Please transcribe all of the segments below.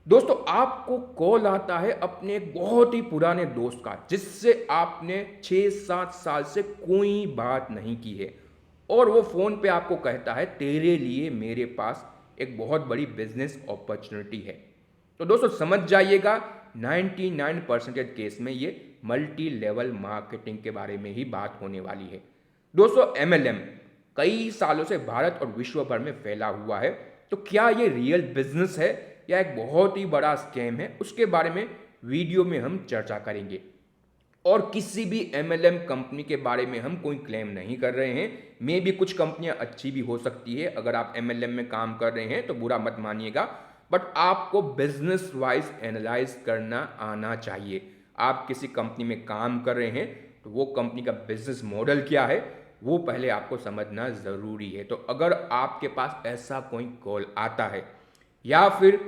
दोस्तों आपको कॉल आता है अपने एक बहुत ही पुराने दोस्त का जिससे आपने 6-7 साल से कोई बात नहीं की है और वो फ़ोन पे आपको कहता है तेरे लिए मेरे पास एक बहुत बड़ी बिजनेस अपॉर्चुनिटी है। तो दोस्तों समझ जाइएगा 99% केस में ये मल्टी लेवल मार्केटिंग के बारे में ही बात होने वाली है। दोस्तों एमएलएम कई सालों से भारत और विश्व भर में फैला हुआ है। तो क्या ये रियल बिजनेस है या एक बहुत ही बड़ा स्कैम है, उसके बारे में वीडियो में हम चर्चा करेंगे। और किसी भी एमएलएम कंपनी के बारे में हम कोई क्लेम नहीं कर रहे हैं। मे भी कुछ कंपनियां अच्छी भी हो सकती है, अगर आप एमएलएम में काम कर रहे हैं तो बुरा मत मानिएगा। बट आपको बिजनेस वाइज एनालाइज करना आना चाहिए। आप किसी कंपनी में काम कर रहे हैं तो वो कंपनी का बिजनेस मॉडल क्या है वो पहले आपको समझना ज़रूरी है। तो अगर आपके पास ऐसा कोई कॉल आता है या फिर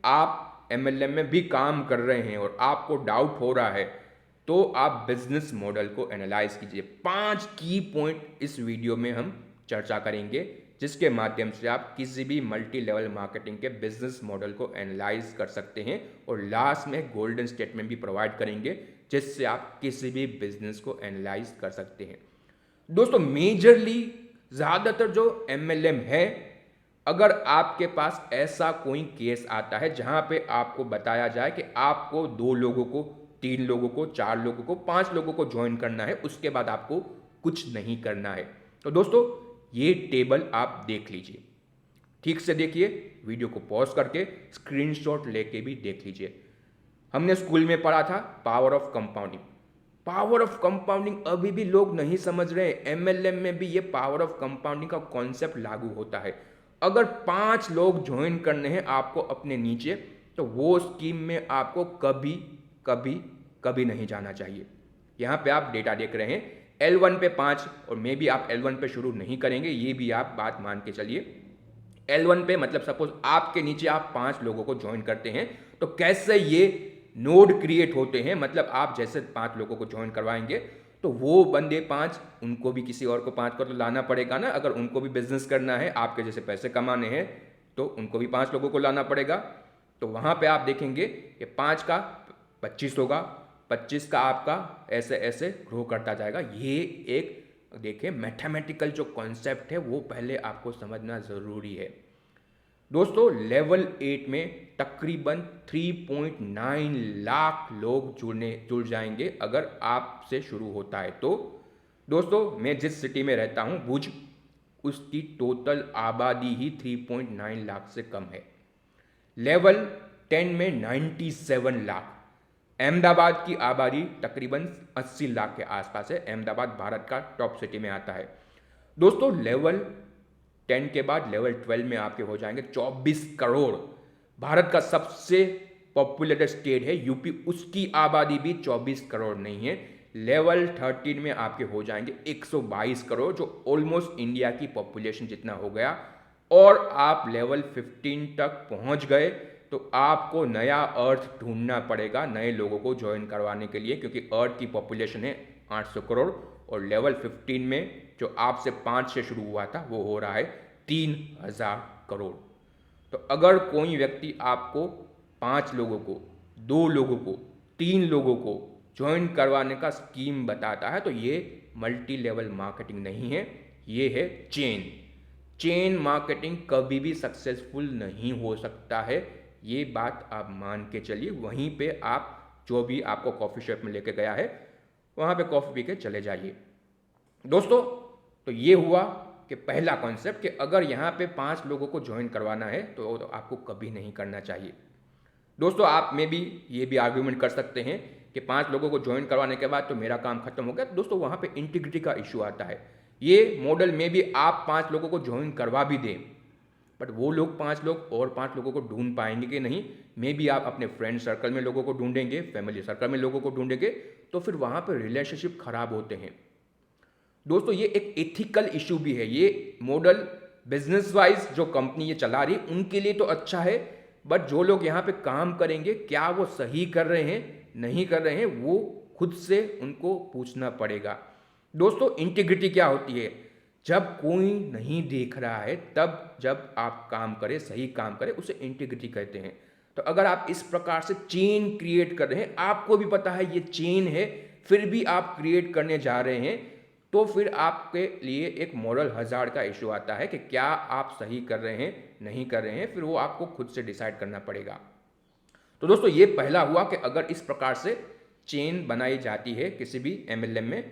आप एमएलएम में भी काम कर रहे हैं और आपको डाउट हो रहा है तो आप बिजनेस मॉडल को एनालाइज कीजिए। 5 की पॉइंट इस वीडियो में हम चर्चा करेंगे जिसके माध्यम से आप किसी भी मल्टी लेवल मार्केटिंग के बिजनेस मॉडल को एनालाइज कर सकते हैं और लास्ट में गोल्डन स्टेटमेंट भी प्रोवाइड करेंगे जिससे आप किसी भी बिजनेस को एनालाइज कर सकते हैं। दोस्तों मेजरली ज़्यादातर जो एमएलएम है, अगर आपके पास ऐसा कोई केस आता है जहां पे आपको बताया जाए कि आपको 2 लोगों को, 3 लोगों को, 4 लोगों को, 5 लोगों को ज्वाइन करना है, उसके बाद आपको कुछ नहीं करना है। तो दोस्तों ये टेबल आप देख लीजिए, ठीक से देखिए, वीडियो को पॉज करके स्क्रीनशॉट लेके भी देख लीजिए। हमने स्कूल में पढ़ा था power of compounding. Power of compounding अभी भी लोग नहीं समझ रहे हैं। एमएलएम में भी ये पावर ऑफ कंपाउंडिंग का कॉन्सेप्ट लागू होता है। अगर 5 लोग ज्वाइन करने हैं आपको अपने नीचे तो वो स्कीम में आपको कभी कभी कभी नहीं जाना चाहिए। यहाँ पे आप डेटा देख रहे हैं L1 पे 5 और मे भी आप L1 पे शुरू नहीं करेंगे, ये भी आप बात मान के चलिए। L1 पे मतलब सपोज आपके नीचे आप 5 लोगों को ज्वाइन करते हैं तो कैसे ये नोड क्रिएट होते हैं, मतलब आप जैसे 5 लोगों को ज्वाइन करवाएंगे तो वो बंदे 5, उनको भी किसी और को 5 को तो लाना पड़ेगा ना। अगर उनको भी बिजनेस करना है, आपके जैसे पैसे कमाने हैं तो उनको भी 5 लोगों को लाना पड़ेगा। तो वहाँ पे आप देखेंगे कि 5 का 25 होगा, 25 का आपका ऐसे ऐसे ग्रो करता जाएगा। ये एक देखिए मैथमेटिकल जो कॉन्सेप्ट है वो पहले आपको समझना ज़रूरी है। दोस्तों लेवल 8 में तकरीबन 3.9 लाख लोग जुड़ जाएंगे अगर आपसे शुरू होता है तो। दोस्तों मैं जिस सिटी में रहता हूँ भुज, उसकी टोटल आबादी ही 3.9 लाख से कम है। लेवल 10 में 97 लाख। अहमदाबाद की आबादी तकरीबन 80 लाख के आसपास है। अहमदाबाद भारत का टॉप सिटी में आता है। दोस्तों लेवल 10 के बाद लेवल 12 में आपके हो जाएंगे 24 करोड़। भारत का सबसे पॉपुलेटेड स्टेट है यूपी, उसकी आबादी भी 24 करोड़ नहीं है। लेवल 13 में आपके हो जाएंगे 122 करोड़, जो ऑलमोस्ट इंडिया की पॉपुलेशन जितना हो गया। और आप लेवल 15 तक पहुंच गए तो आपको नया अर्थ ढूंढना पड़ेगा नए लोगों को ज्वाइन करवाने के लिए, क्योंकि अर्थ की पॉपुलेशन है 800 करोड़ और लेवल 15 में जो आपसे 5 से शुरू हुआ था वो हो रहा है 3000 करोड़। तो अगर कोई व्यक्ति आपको 5 लोगों को, 2 लोगों को, 3 लोगों को ज्वाइन करवाने का स्कीम बताता है तो ये मल्टी लेवल मार्केटिंग नहीं है, ये है चेन मार्केटिंग। कभी भी सक्सेसफुल नहीं हो सकता है, ये बात आप मान के चलिए। वहीं पे आप जो भी आपको कॉफ़ी शॉप में लेके गया है वहाँ पे कॉफ़ी पी के चले जाइए। दोस्तों तो ये हुआ कि पहला कॉन्सेप्ट कि अगर यहाँ पे 5 लोगों को ज्वाइन करवाना है तो आपको कभी नहीं करना चाहिए। दोस्तों आप में भी ये भी आर्ग्यूमेंट कर सकते हैं कि 5 लोगों को ज्वाइन करवाने के बाद तो मेरा काम खत्म हो गया। दोस्तों वहाँ पे इंटीग्रिटी का इशू आता है। ये मॉडल में भी आप 5 लोगों को ज्वाइन करवा भी दें बट वो लोग 5 लोग और 5 लोगों को ढूंढ पाएंगे कि नहीं। मे भी आप अपने फ्रेंड सर्कल में लोगों को ढूंढेंगे, फैमिली सर्कल में लोगों को ढूंढेंगे, तो फिर वहाँ पर रिलेशनशिप खराब होते हैं। दोस्तों ये एक एथिकल इशू भी है। ये मॉडल बिजनेस वाइज जो कंपनी ये चला रही उनके लिए तो अच्छा है, बट जो लोग यहाँ पे काम करेंगे क्या वो सही कर रहे हैं नहीं कर रहे हैं वो खुद से उनको पूछना पड़ेगा। दोस्तों इंटीग्रिटी क्या होती है? जब कोई नहीं देख रहा है तब जब आप काम करें, सही काम करें, उसे इंटीग्रिटी कहते हैं। तो अगर आप इस प्रकार से चेन क्रिएट कर रहे हैं, आपको भी पता है ये चेन है, फिर भी आप क्रिएट करने जा रहे हैं, तो फिर आपके लिए एक मोरल हजार्ड का इशू आता है कि क्या आप सही कर रहे हैं, नहीं कर रहे हैं, फिर वो आपको खुद से डिसाइड करना पड़ेगा। तो दोस्तों ये पहला हुआ कि अगर इस प्रकार से चेन बनाई जाती है किसी भी एमएलएम में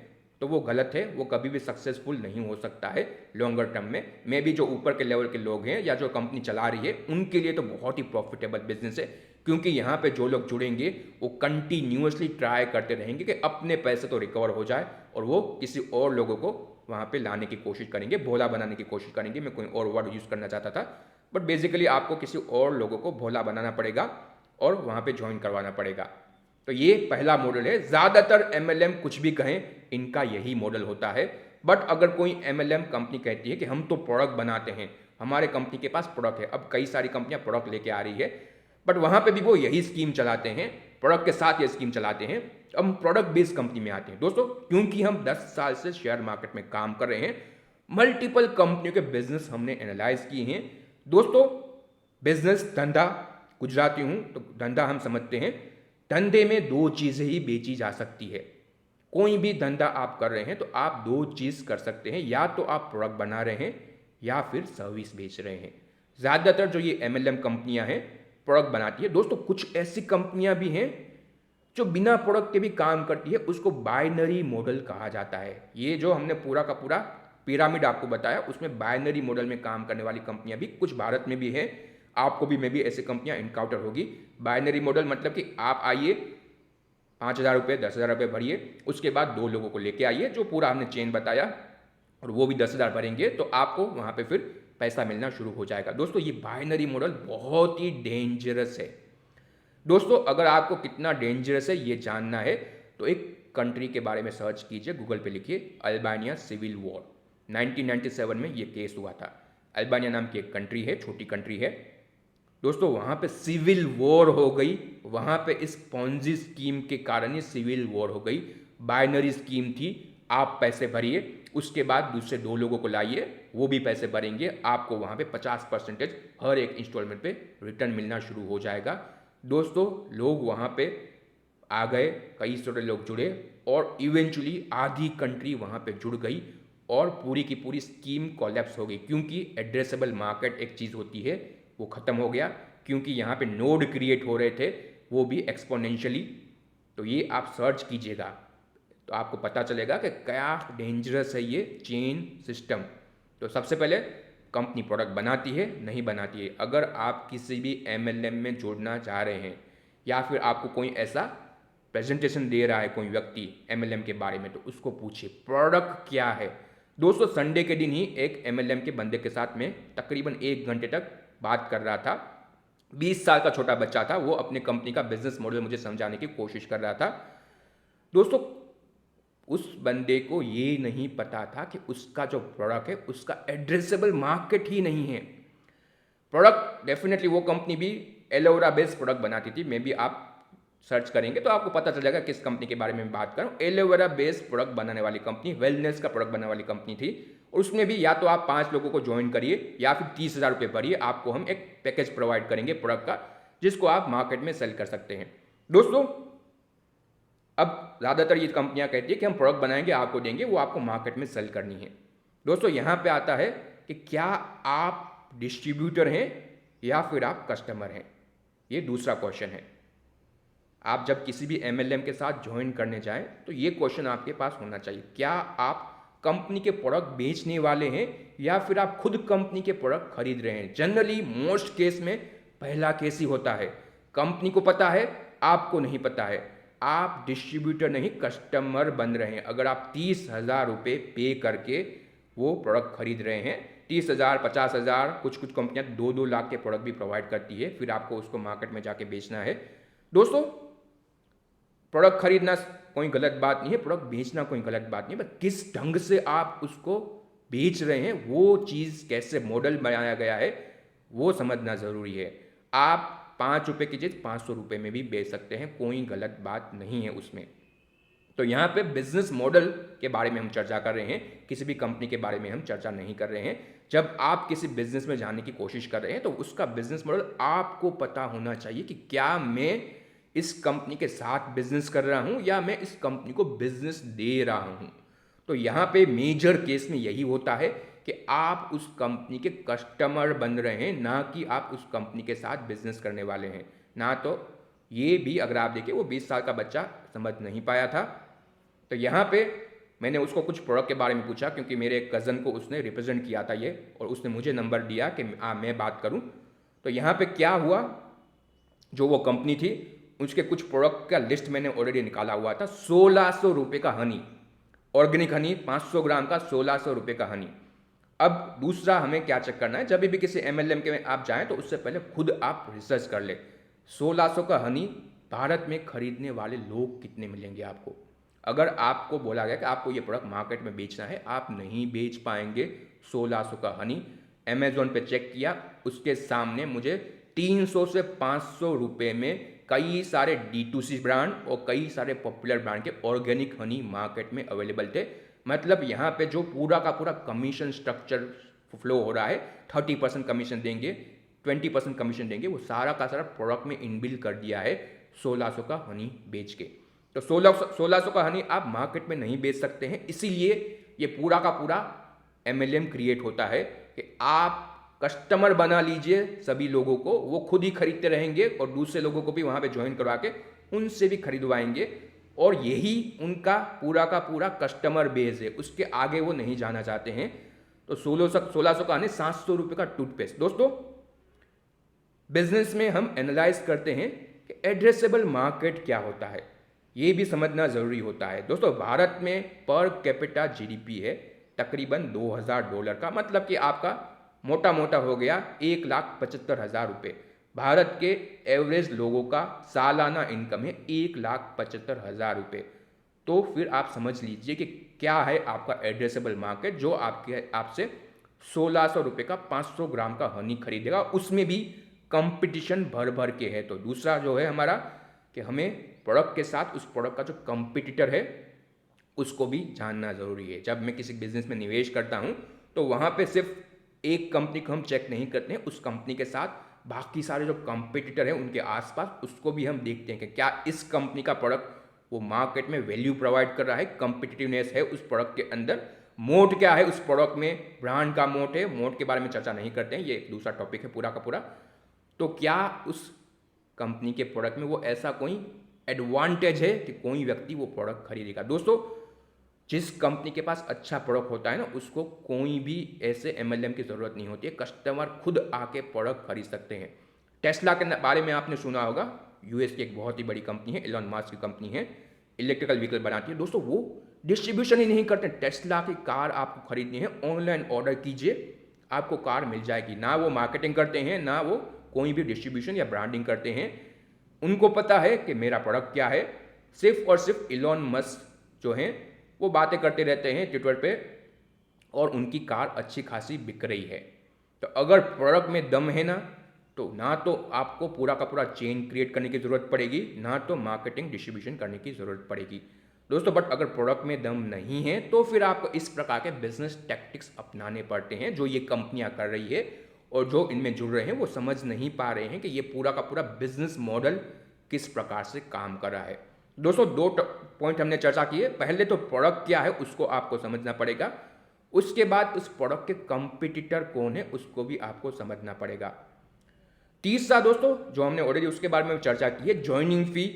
तो वो गलत है, वो कभी भी सक्सेसफुल नहीं हो सकता है लॉन्गर टर्म में। मे भी जो ऊपर के लेवल के लोग हैं या जो कंपनी चला रही है उनके लिए तो बहुत ही प्रॉफिटेबल बिजनेस है, क्योंकि यहाँ पे जो लोग जुड़ेंगे वो कंटिन्यूसली ट्राई करते रहेंगे कि अपने पैसे तो रिकवर हो जाए और वो किसी और लोगों को वहाँ पे लाने की कोशिश करेंगे, भोला बनाने की कोशिश करेंगे। मैं कोई और वर्ड यूज़ करना चाहता था, बट बेसिकली आपको किसी और लोगों को भोला बनाना पड़ेगा और वहाँ पे ज्वाइन करवाना पड़ेगा। तो ये पहला मॉडल है। ज़्यादातर एमएलएम कुछ भी कहें, इनका यही मॉडल होता है। बट अगर कोई एमएलएम कंपनी कहती है कि हम तो प्रोडक्ट बनाते हैं, हमारे कंपनी के पास प्रोडक्ट है, अब कई सारी कंपनियां प्रोडक्ट लेके आ रही है, बट वहाँ पे भी वो यही स्कीम चलाते हैं, प्रोडक्ट के साथ ये स्कीम चलाते हैं। अब हम प्रोडक्ट बेस्ड कंपनी में आते हैं दोस्तों, क्योंकि हम 10 साल से शेयर मार्केट में काम कर रहे हैं, मल्टीपल कंपनियों के बिजनेस हमने एनालाइज किए हैं दोस्तों। बिजनेस धंधा, गुजराती हूँ तो धंधा हम समझते हैं, धंधे में दो चीज़ें ही बेची जा सकती है। कोई भी धंधा आप कर रहे हैं तो आप दो चीज़ कर सकते हैं, या तो आप प्रोडक्ट बना रहे हैं या फिर सर्विस बेच रहे हैं। ज़्यादातर जो ये एमएलएम कंपनियां हैं प्रोडक्ट बनाती है दोस्तों। कुछ ऐसी कंपनियां भी हैं जो बिना प्रोडक्ट के भी काम करती है, उसको बाइनरी मॉडल कहा जाता है। ये जो हमने पूरा का पूरा पिरामिड आपको बताया, उसमें बाइनरी मॉडल में काम करने वाली कंपनियां भी कुछ भारत में भी हैं, आपको भी में भी ऐसी कंपनियां इनकाउंटर होगी। बाइनरी मॉडल मतलब कि आप आइए, 5,000 रुपये 10,000 रुपये भरिए, उसके बाद 2 लोगों को लेके आइए, जो पूरा हमने चेन बताया, और वो भी 10,000 भरेंगे तो आपको वहाँ पे फिर पैसा मिलना शुरू हो जाएगा। दोस्तों ये बाइनरी मॉडल बहुत ही डेंजरस है दोस्तों। अगर आपको कितना डेंजरस है ये जानना है तो एक कंट्री के बारे में सर्च कीजिए, गूगल पे लिखिए अल्बानिया सिविल वॉर। 1997 में ये केस हुआ था। अल्बानिया नाम की एक कंट्री है, छोटी कंट्री है दोस्तों, वहाँ पे सिविल वॉर हो गई। वहाँ पे इस पॉन्जी स्कीम के कारण ही सिविल वॉर हो गई। बाइनरी स्कीम थी, आप पैसे भरिए, उसके बाद दूसरे 2 लोगों को लाइए, वो भी पैसे भरेंगे, आपको वहाँ पे 50% हर एक इंस्टॉलमेंट पे रिटर्न मिलना शुरू हो जाएगा। दोस्तों लोग वहाँ पे आ गए, कई सारे लोग जुड़े और इवेंचुअली आधी कंट्री वहाँ पे जुड़ गई और पूरी की पूरी स्कीम कोलैप्स हो गई, क्योंकि एड्रेसेबल मार्केट एक चीज़ होती है वो ख़त्म हो गया, क्योंकि यहाँ पे नोड क्रिएट हो रहे थे वो भी एक्सपोनेंशियली। तो ये आप सर्च कीजिएगा तो आपको पता चलेगा कि क्या डेंजरस है ये चेन सिस्टम। तो सबसे पहले कंपनी प्रोडक्ट बनाती है नहीं बनाती है। अगर आप किसी भी एमएलएम में जुड़ना चाह रहे हैं या फिर आपको कोई ऐसा प्रेजेंटेशन दे रहा है कोई व्यक्ति एमएलएम के बारे में, तो उसको पूछिए प्रोडक्ट क्या है। दोस्तों संडे के दिन ही एक एमएलएम के बंदे के साथ में तकरीबन 1 घंटे तक बात कर रहा था। 20 साल का छोटा बच्चा था, वो अपने कंपनी का बिजनेस मॉडल मुझे समझाने की कोशिश कर रहा था। दोस्तों उस बंदे को ये नहीं पता था कि उसका जो प्रोडक्ट है उसका एड्रेसेबल मार्केट ही नहीं है। प्रोडक्ट डेफिनेटली वो कंपनी भी एलोवेरा बेस्ड प्रोडक्ट बनाती थी, मे बी आप सर्च करेंगे तो आपको पता चल जाएगा किस कंपनी के बारे में बात करूं। एलोवेरा बेस्ड प्रोडक्ट बनाने वाली कंपनी, वेलनेस का प्रोडक्ट बनाने वाली कंपनी थी, और उसमें भी या तो आप 5 लोगों को ज्वाइन करिए या फिर 30,000 रुपये भरिए, आपको हम एक पैकेज प्रोवाइड करेंगे प्रोडक्ट का, जिसको आप मार्केट में सेल कर सकते हैं। दोस्तों अब ज़्यादातर ये कंपनियां कहती है कि हम प्रोडक्ट बनाएंगे आपको देंगे, वो आपको मार्केट में सेल करनी है। दोस्तों यहाँ पे आता है कि क्या आप डिस्ट्रीब्यूटर हैं या फिर आप कस्टमर हैं, ये दूसरा क्वेश्चन है। आप जब किसी भी एमएलएम के साथ ज्वाइन करने जाएं तो ये क्वेश्चन आपके पास होना चाहिए, क्या आप कंपनी के प्रोडक्ट बेचने वाले हैं या फिर आप खुद कंपनी के प्रोडक्ट खरीद रहे हैं। जनरली मोस्ट केस में पहला केस ही होता है, कंपनी को पता है आपको नहीं पता है, आप डिस्ट्रीब्यूटर नहीं कस्टमर बन रहे हैं। अगर आप 30,000 रुपये पे करके वो प्रोडक्ट खरीद रहे हैं, 30,000 50,000, कुछ कुछ कंपनियां 2-2 लाख के प्रोडक्ट भी प्रोवाइड करती है, फिर आपको उसको मार्केट में जाके बेचना है। दोस्तों प्रोडक्ट खरीदना कोई गलत बात नहीं है, प्रोडक्ट बेचना कोई गलत बात नहीं है, बस किस ढंग से आप उसको बेच रहे हैं, वो चीज़ कैसे मॉडल बनाया गया है वो समझना ज़रूरी है। आप 5 रुपये की चीज़ 500 रुपये में भी बेच सकते हैं, कोई गलत बात नहीं है उसमें। तो यहाँ पे बिजनेस मॉडल के बारे में हम चर्चा कर रहे हैं, किसी भी कंपनी के बारे में हम चर्चा नहीं कर रहे हैं। जब आप किसी बिजनेस में जाने की कोशिश कर रहे हैं तो उसका बिजनेस मॉडल आपको पता होना चाहिए कि क्या मैं इस कंपनी के साथ बिजनेस कर रहा हूँ या मैं इस कंपनी को बिजनेस दे रहा हूँ। तो यहाँ पे मेजर केस में यही होता है कि आप उस कंपनी के कस्टमर बन रहे हैं, ना कि आप उस कंपनी के साथ बिजनेस करने वाले हैं। ना तो ये भी अगर आप देखिए वो 20 साल का बच्चा समझ नहीं पाया था। तो यहाँ पे मैंने उसको कुछ प्रोडक्ट के बारे में पूछा, क्योंकि मेरे एक कज़न को उसने रिप्रेजेंट किया था ये, और उसने मुझे नंबर दिया कि मैं बात करूँ। तो यहाँ पे क्या हुआ, जो वो कंपनी थी उसके कुछ प्रोडक्ट का लिस्ट मैंने ऑलरेडी निकाला हुआ था। 1600 रुपये का हनी, ऑर्गेनिक हनी 500 ग्राम का 1600 रुपये का हनी। अब दूसरा हमें क्या चेक करना है, जब भी किसी MLM के में आप जाएं तो उससे पहले खुद आप रिसर्च कर ले 1600 का हनी भारत में खरीदने वाले लोग कितने मिलेंगे आपको। अगर आपको बोला गया कि आपको ये प्रोडक्ट मार्केट में बेचना है, आप नहीं बेच पाएंगे 1600 का हनी। अमेजोन पे चेक किया, उसके सामने मुझे 300 से 500 रुपये में कई सारे D2C ब्रांड और कई सारे पॉपुलर ब्रांड के ऑर्गेनिक हनी मार्केट में अवेलेबल थे। मतलब यहाँ पे जो पूरा का पूरा कमीशन स्ट्रक्चर फ्लो हो रहा है, 30% कमीशन देंगे, 20% कमीशन देंगे, वो सारा का सारा प्रोडक्ट में इनबिल कर दिया है 1600 का हनी बेच के। तो 1600 का हनी आप मार्केट में नहीं बेच सकते हैं, इसीलिए ये पूरा का पूरा MLM क्रिएट होता है कि आप कस्टमर बना लीजिए सभी लोगों को, वो खुद ही खरीदते रहेंगे और दूसरे लोगों को भी वहाँ पे ज्वाइन करवा के उनसे भी खरीदवाएंगे, और यही उनका पूरा का पूरा कस्टमर बेस है, उसके आगे वो नहीं जाना चाहते हैं। तो 1600 का हनी 700 रुपये का टूथपेस्ट। दोस्तों बिजनेस में हम एनालाइज करते हैं कि एड्रेसेबल मार्केट क्या होता है, ये भी समझना ज़रूरी होता है। दोस्तों भारत में पर कैपिटा GDP है तकरीबन $2000 का, मतलब कि आपका मोटा मोटा हो गया 1,75,000 रुपये। भारत के एवरेज लोगों का सालाना इनकम है 1,75,000 रुपये। तो फिर आप समझ लीजिए कि क्या है आपका एड्रेसेबल मार्केट, जो आपसे 1600 रुपये का 500 ग्राम का हनी खरीदेगा, उसमें भी कंपटीशन भर भर के है। तो दूसरा जो है हमारा कि हमें प्रोडक्ट के साथ उस प्रोडक्ट का जो कंपटीटर है उसको भी जानना ज़रूरी है। जब मैं किसी बिजनेस में निवेश करता हूँ तो वहाँ पे सिर्फ एक कंपनी को हम चेक नहीं करते हैं, उस कंपनी के साथ बाकी सारे जो कंपटीटर हैं उनके आसपास उसको भी हम देखते हैं कि क्या इस कंपनी का प्रोडक्ट वो मार्केट में वैल्यू प्रोवाइड कर रहा है, कॉम्पिटिटिवनेस है उस प्रोडक्ट के अंदर, मोड क्या है उस प्रोडक्ट में, ब्रांड का मोड है, मोड के बारे में चर्चा नहीं करते हैं, ये एक दूसरा टॉपिक है पूरा का पूरा। तो क्या उस कंपनी के प्रोडक्ट में वो ऐसा कोई एडवांटेज है कि कोई व्यक्ति वो प्रोडक्ट खरीदेगा। दोस्तों जिस कंपनी के पास अच्छा प्रोडक्ट होता है ना, उसको कोई भी ऐसे MLM की ज़रूरत नहीं होती है, कस्टमर खुद आके प्रोडक्ट खरीद सकते हैं। टेस्ला के बारे में आपने सुना होगा, US की एक बहुत ही बड़ी कंपनी है, एलन मस्क की कंपनी है, इलेक्ट्रिकल व्हीकल बनाती है। दोस्तों वो डिस्ट्रीब्यूशन ही नहीं करते, टेस्ला की कार आपको खरीदनी है ऑनलाइन ऑर्डर कीजिए आपको कार मिल जाएगी। ना वो मार्केटिंग करते हैं, ना वो कोई भी डिस्ट्रीब्यूशन या ब्रांडिंग करते हैं, उनको पता है कि मेरा प्रोडक्ट क्या है। सिर्फ और सिर्फ एलन मस्क जो हैं वो बातें करते रहते हैं ट्विटर पे और उनकी कार अच्छी खासी बिक रही है। तो अगर प्रोडक्ट में दम है ना, तो ना तो आपको पूरा का पूरा चेन क्रिएट करने की ज़रूरत पड़ेगी, ना तो मार्केटिंग डिस्ट्रीब्यूशन करने की ज़रूरत पड़ेगी। दोस्तों बट अगर प्रोडक्ट में दम नहीं है तो फिर आपको इस प्रकार के बिजनेस टैक्टिक्स अपनाने पड़ते हैं जो ये कंपनियां कर रही है, और जो इनमें जुड़ रहे हैं वो समझ नहीं पा रहे हैं कि ये पूरा का पूरा बिजनेस मॉडल किस प्रकार से काम कर रहा है। दोस्तों दो पॉइंट हमने चर्चा किए, पहले तो प्रोडक्ट क्या है उसको आपको समझना पड़ेगा, उसके बाद उस प्रोडक्ट के कंपटीटर कौन है उसको भी आपको समझना पड़ेगा। तीसरा दोस्तों जो हमने ऑलरेडी उसके बारे में चर्चा की है, ज्वाइनिंग फी।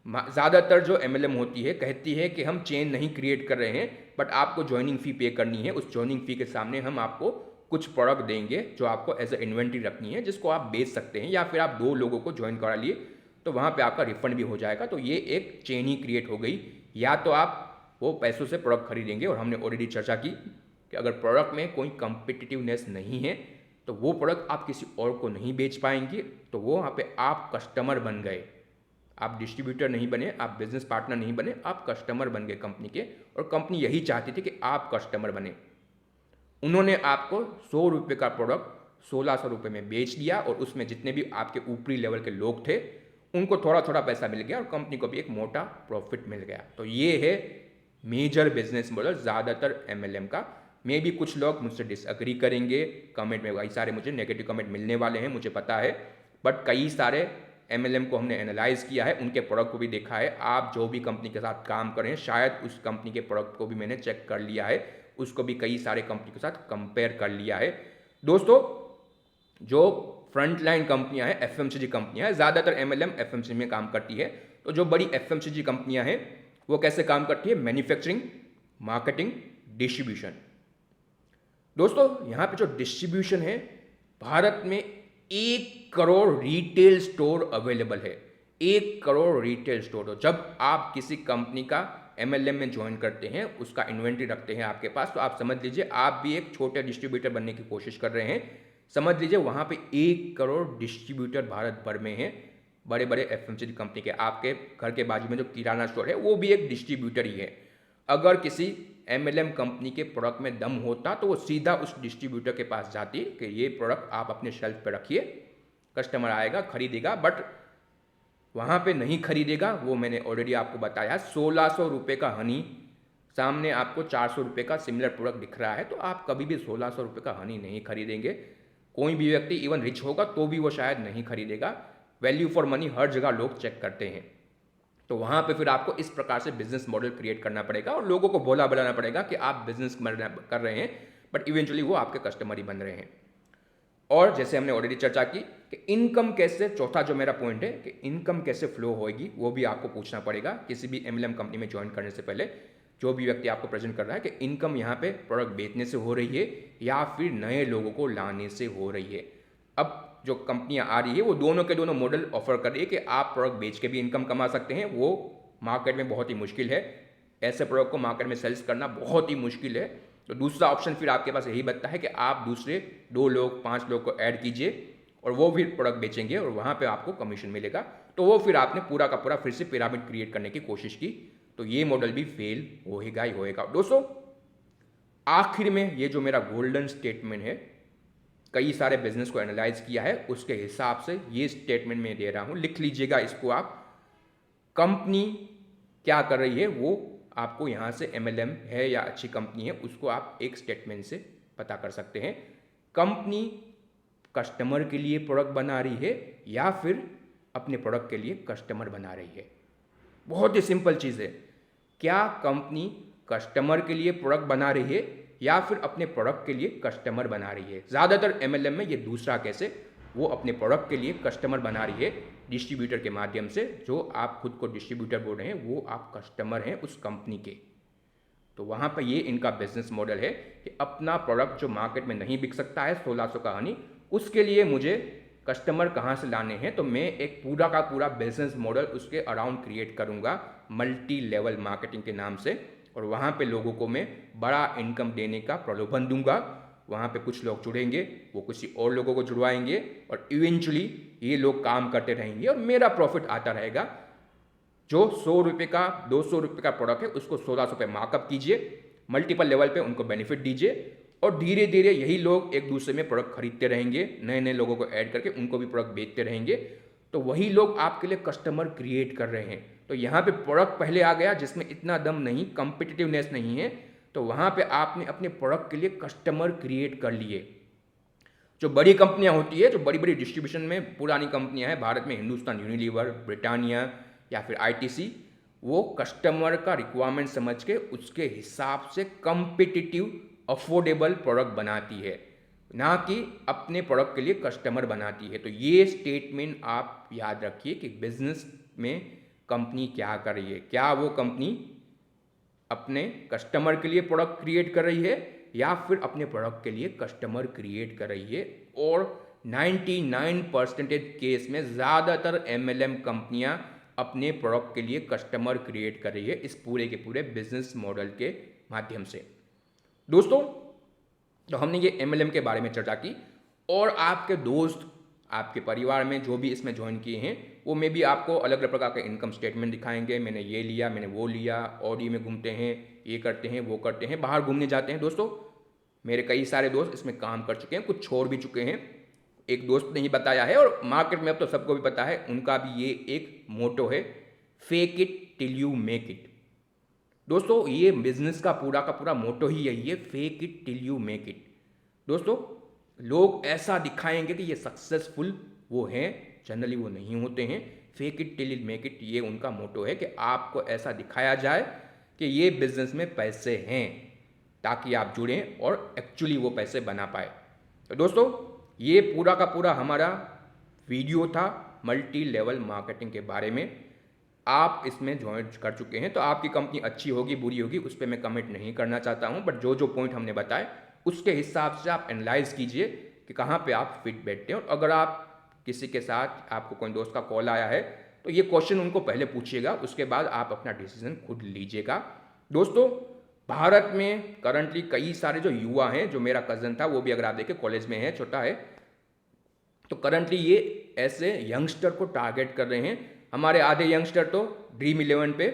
ज़्यादातर जो MLM होती है कहती है कि हम चेन नहीं क्रिएट कर रहे हैं, बट आपको ज्वाइनिंग फ़ी पे करनी है। उस ज्वाइनिंग फ़ी के सामने हम आपको कुछ प्रोडक्ट देंगे जो आपको एज ए इन्वेंट्री रखनी है, जिसको आप बेच सकते हैं, या फिर आप 2 लोगों को ज्वाइन करा लिए तो वहाँ पे आपका रिफंड भी हो जाएगा। तो ये एक चेन ही क्रिएट हो गई, या तो आप वो पैसों से प्रोडक्ट खरीदेंगे, और हमने ऑलरेडी चर्चा की कि अगर प्रोडक्ट में कोई कम्पिटिटिवनेस नहीं है तो वो प्रोडक्ट आप किसी और को नहीं बेच पाएंगे, तो वो वहाँ पे आप कस्टमर बन गए, आप डिस्ट्रीब्यूटर नहीं बने, आप बिजनेस पार्टनर नहीं बने, आप कस्टमर बन गए कंपनी के, और कंपनी यही चाहती थी कि आप कस्टमर बने। उन्होंने आपको 100 रुपये का प्रोडक्ट 1600 रुपये में बेच दिया, और उसमें जितने भी आपके ऊपरी लेवल के लोग थे उनको थोड़ा थोड़ा पैसा मिल गया और कंपनी को भी एक मोटा प्रॉफिट मिल गया। तो ये है मेजर बिजनेस मॉडल ज़्यादातर एमएलएम का। मे भी कुछ लोग मुझसे डिसएग्री करेंगे, कमेंट में कई सारे मुझे नेगेटिव कमेंट मिलने वाले हैं, मुझे पता है, बट कई सारे एमएलएम को हमने एनालाइज किया है, उनके प्रोडक्ट को भी देखा है। आप जो भी कंपनी के साथ काम करें, शायद उस कंपनी के प्रोडक्ट को भी मैंने चेक कर लिया है, उसको भी कई सारे कंपनी के साथ कंपेयर कर लिया है। दोस्तों, जो फ्रंट लाइन कंपनियां हैं, एफएमसीजी कंपनियां हैं, ज़्यादातर एमएलएम एफएमसीजी में काम करती है। तो जो बड़ी एफएमसीजी कंपनियां हैं वो कैसे काम करती है? Manufacturing, marketing, distribution. दोस्तों, यहाँ पे जो डिस्ट्रीब्यूशन है, भारत में 1 करोड़ रिटेल स्टोर अवेलेबल है। 1 करोड़ रिटेल स्टोर। तो जब आप किसी कंपनी का एमएलएम में ज्वाइन करते हैं, उसका इन्वेंट्री रखते हैं आपके पास, तो आप समझ लीजिए आप भी एक छोटे डिस्ट्रीब्यूटर बनने की कोशिश कर रहे हैं। समझ लीजिए वहाँ पे 1 करोड़ डिस्ट्रीब्यूटर भारत भर में हैं, बड़े बड़े एफएमसीजी कंपनी के। आपके घर के बाजू में जो किराना स्टोर है वो भी एक डिस्ट्रीब्यूटर ही है। अगर किसी एमएलएम कंपनी के प्रोडक्ट में दम होता तो वो सीधा उस डिस्ट्रीब्यूटर के पास जाती कि ये प्रोडक्ट आप अपने शेल्फ पे रखिए, कस्टमर आएगा खरीदेगा, बट वहाँ पे नहीं खरीदेगा। वो मैंने ऑलरेडी आपको बताया। 1600 रुपये का हनी, सामने आपको 400 रुपये का सिमिलर प्रोडक्ट दिख रहा है, तो आप कभी भी 1600 रुपये का हनी नहीं खरीदेंगे। कोई भी व्यक्ति इवन रिच होगा तो भी वो शायद नहीं खरीदेगा। वैल्यू फॉर मनी हर जगह लोग चेक करते हैं। तो वहाँ पे फिर आपको इस प्रकार से बिजनेस मॉडल क्रिएट करना पड़ेगा और लोगों को भोला बनाना पड़ेगा कि आप बिजनेस कर रहे हैं, बट इवेंचुअली वो आपके कस्टमर ही बन रहे हैं। और जैसे हमने ऑलरेडी चर्चा की कि इनकम कैसे, चौथा जो मेरा पॉइंट है कि इनकम कैसे फ्लो होएगी, वो भी आपको पूछना पड़ेगा किसी भी एमएलएम कंपनी में ज्वाइन करने से पहले। जो भी व्यक्ति आपको प्रेजेंट कर रहा है कि इनकम यहाँ पे प्रोडक्ट बेचने से हो रही है या फिर नए लोगों को लाने से हो रही है। अब जो कंपनियां आ रही है वो दोनों के दोनों मॉडल ऑफर कर रही है कि आप प्रोडक्ट बेच के भी इनकम कमा सकते हैं। वो मार्केट में बहुत ही मुश्किल है, ऐसे प्रोडक्ट को मार्केट में सेल्स करना बहुत ही मुश्किल है। तो दूसरा ऑप्शन फिर आपके पास यही बचता है कि आप दूसरे 2 लोग 5 लोग को ऐड कीजिए और वो भी प्रोडक्ट बेचेंगे और वहाँ पे आपको कमीशन मिलेगा। तो वो फिर आपने पूरा का पूरा फिर से पिरामिड क्रिएट करने की कोशिश की, तो ये मॉडल भी फेल होएगा ही होएगा। दोस्तों, आखिर में ये जो मेरा गोल्डन स्टेटमेंट है, कई सारे बिजनेस को एनालाइज किया है, उसके हिसाब से ये स्टेटमेंट मैं दे रहा हूँ, लिख लीजिएगा इसको आप। कंपनी क्या कर रही है वो आपको यहाँ से एमएलएम है या अच्छी कंपनी है उसको आप एक स्टेटमेंट से पता कर सकते हैं। कंपनी कस्टमर के लिए प्रोडक्ट बना रही है या फिर अपने प्रोडक्ट के लिए कस्टमर बना रही है। बहुत ही सिंपल चीज़ है। क्या कंपनी कस्टमर के लिए प्रोडक्ट बना रही है या फिर अपने प्रोडक्ट के लिए कस्टमर बना रही है? ज़्यादातर एमएलएम में ये दूसरा कैसे, वो अपने प्रोडक्ट के लिए कस्टमर बना रही है डिस्ट्रीब्यूटर के माध्यम से। जो आप खुद को डिस्ट्रीब्यूटर बोल रहे हैं वो आप कस्टमर हैं उस कंपनी के। तो वहाँ पर ये इनका बिजनेस मॉडल है कि अपना प्रोडक्ट जो मार्केट में नहीं बिक सकता है 1600 का हनी, उसके लिए मुझे कस्टमर कहाँ से लाने हैं, तो मैं एक पूरा का पूरा बिजनेस मॉडल उसके अराउंड क्रिएट करूँगा मल्टी लेवल मार्केटिंग के नाम से। और वहाँ पे लोगों को मैं बड़ा इनकम देने का प्रलोभन दूंगा। वहाँ पे कुछ लोग जुड़ेंगे, वो किसी और लोगों को जुड़वाएंगे और इवेंचुअली ये लोग काम करते रहेंगे और मेरा प्रॉफिट आता रहेगा। जो 100 रुपये का 200 रुपये का प्रोडक्ट है उसको 1600 रुपये मार्कअप कीजिए, मल्टीपल लेवल पे उनको बेनिफिट दीजिए और धीरे धीरे यही लोग एक दूसरे में प्रोडक्ट खरीदते रहेंगे, नए नए लोगों को ऐड करके उनको भी प्रोडक्ट बेचते रहेंगे। तो वही लोग आपके लिए कस्टमर क्रिएट कर रहे हैं। तो यहाँ पे प्रोडक्ट पहले आ गया जिसमें इतना दम नहीं, कॉम्पिटिटिवनेस नहीं है, तो वहाँ पे आपने अपने प्रोडक्ट के लिए कस्टमर क्रिएट कर लिए। जो बड़ी कंपनियाँ होती है, जो बड़ी बड़ी डिस्ट्रीब्यूशन में पुरानी कंपनियाँ हैं भारत में, हिंदुस्तान यूनिलीवर, ब्रिटानिया या फिर आईटीसी, वो कस्टमर का रिक्वायरमेंट समझ के उसके हिसाब से कॉम्पिटिटिव अफोर्डेबल प्रोडक्ट बनाती है, ना कि अपने प्रोडक्ट के लिए कस्टमर बनाती है। तो ये स्टेटमेंट आप याद रखिए कि बिजनेस में कंपनी क्या कर रही है। क्या वो कंपनी अपने कस्टमर के लिए प्रोडक्ट क्रिएट कर रही है या फिर अपने प्रोडक्ट के लिए कस्टमर क्रिएट कर रही है? और 99% केस में ज़्यादातर एमएलएम कंपनियां अपने प्रोडक्ट के लिए कस्टमर क्रिएट कर रही है इस पूरे के पूरे बिजनेस मॉडल के माध्यम से। दोस्तों, तो हमने ये एमएलएम के बारे में चर्चा की और आपके दोस्त, आपके परिवार में जो भी इसमें ज्वाइन किए हैं वो में भी आपको अलग अलग प्रकार के इनकम स्टेटमेंट दिखाएंगे। मैंने ये लिया, मैंने वो लिया, ऑडी में घूमते हैं, ये करते हैं, वो करते हैं, बाहर घूमने जाते हैं। दोस्तों, मेरे कई सारे दोस्त इसमें काम कर चुके हैं, कुछ छोड़ भी चुके हैं। एक दोस्त ने ही बताया है और मार्केट में अब तो सबको भी पता है, उनका भी ये एक मोटो है, fake it till you make it. दोस्तों ये बिजनेस का पूरा मोटो ही यही है, fake it till you make it. दोस्तों लोग ऐसा दिखाएंगे कि ये सक्सेसफुल वो हैं, जनरली वो नहीं होते हैं। Fake it till you make it ये उनका मोटो है कि आपको ऐसा दिखाया जाए कि ये बिजनेस में पैसे हैं, ताकि आप जुड़ें और एक्चुअली वो पैसे बना पाए। तो दोस्तों ये पूरा का पूरा हमारा वीडियो था मल्टी लेवल मार्केटिंग के बारे में। आप इसमें ज्वाइन कर चुके हैं तो आपकी कंपनी अच्छी होगी बुरी होगी उस पर मैं कमेंट नहीं करना चाहता हूं, बट जो जो पॉइंट हमने बताए उसके हिसाब से आप एनालाइज कीजिए कि कहाँ पे आप फिट बैठते हैं। और अगर आप किसी के साथ आपको कोई दोस्त का कॉल आया है तो ये क्वेश्चन उनको पहले पूछिएगा, उसके बाद आप अपना डिसीजन खुद लीजिएगा। दोस्तों भारत में करंटली कई सारे जो युवा हैं, जो मेरा कज़न था वो भी अगर आप देखें कॉलेज में है, छोटा है, तो करंटली ये ऐसे यंगस्टर को टारगेट कर रहे हैं। हमारे आधे यंगस्टर तो ड्रीम 11 पे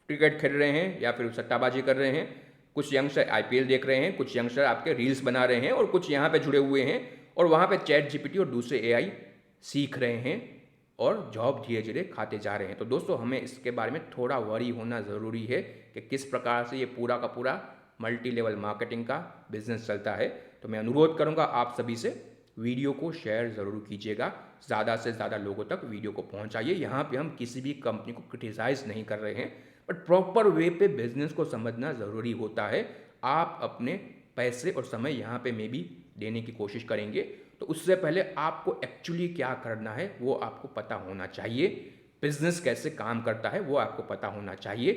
क्रिकेट खेल रहे हैं या फिर सट्टाबाजी कर रहे हैं, कुछ यंगस्टर आईपीएल देख रहे हैं, कुछ यंगस्टर आपके रील्स बना रहे हैं और कुछ यहाँ पे जुड़े हुए हैं और वहाँ पे चैट जीपीटी और दूसरे एआई सीख रहे हैं और जॉब धीरे धीरे खाते जा रहे हैं। तो दोस्तों हमें इसके बारे में थोड़ा वरी होना ज़रूरी है कि किस प्रकार से ये पूरा का पूरा मल्टी लेवल मार्केटिंग का बिजनेस चलता है। तो मैं अनुरोध करूँगा आप सभी से वीडियो को शेयर ज़रूर कीजिएगा, ज़्यादा से ज़्यादा लोगों तक वीडियो को पहुंचाइए। यहाँ पे हम किसी भी कंपनी को क्रिटिसाइज़ नहीं कर रहे हैं, बट प्रॉपर वे पे बिजनेस को समझना ज़रूरी होता है। आप अपने पैसे और समय यहाँ पे मे भी देने की कोशिश करेंगे तो उससे पहले आपको एक्चुअली क्या करना है वो आपको पता होना चाहिए। बिजनेस कैसे काम करता है वो आपको पता होना चाहिए,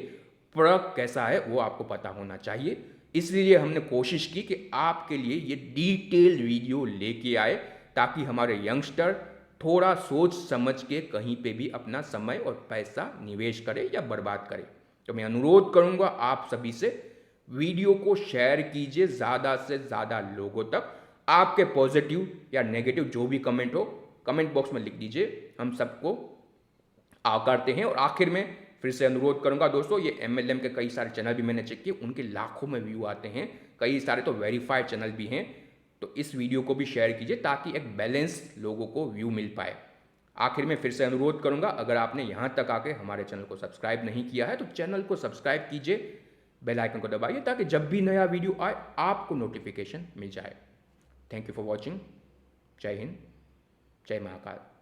प्रोडक्ट कैसा है वो आपको पता होना चाहिए। इसलिए हमने कोशिश की कि आपके लिए ये डिटेल्ड वीडियो लेके आए ताकि हमारे यंगस्टर थोड़ा सोच समझ के कहीं पे भी अपना समय और पैसा निवेश करे या बर्बाद करे। तो मैं अनुरोध करूंगा आप सभी से वीडियो को शेयर कीजिए ज़्यादा से ज़्यादा लोगों तक। आपके पॉजिटिव या नेगेटिव जो भी कमेंट हो कमेंट बॉक्स में लिख दीजिए, हम सबको आकारते हैं। और आखिर में फिर से अनुरोध करूंगा दोस्तों, ये MLM के कई सारे चैनल भी मैंने चेक किए, उनके लाखों में व्यू आते हैं, कई सारे तो वेरीफाइड चैनल भी हैं। तो इस वीडियो को भी शेयर कीजिए ताकि एक बैलेंस लोगों को व्यू मिल पाए। आखिर में फिर से अनुरोध करूंगा, अगर आपने यहाँ तक आके हमारे चैनल को सब्सक्राइब नहीं किया है तो चैनल को सब्सक्राइब कीजिए, बेल आइकन को दबाइए ताकि जब भी नया वीडियो आए आपको नोटिफिकेशन मिल जाए। Thank you for watching. जय हिंद, जय महाकाल।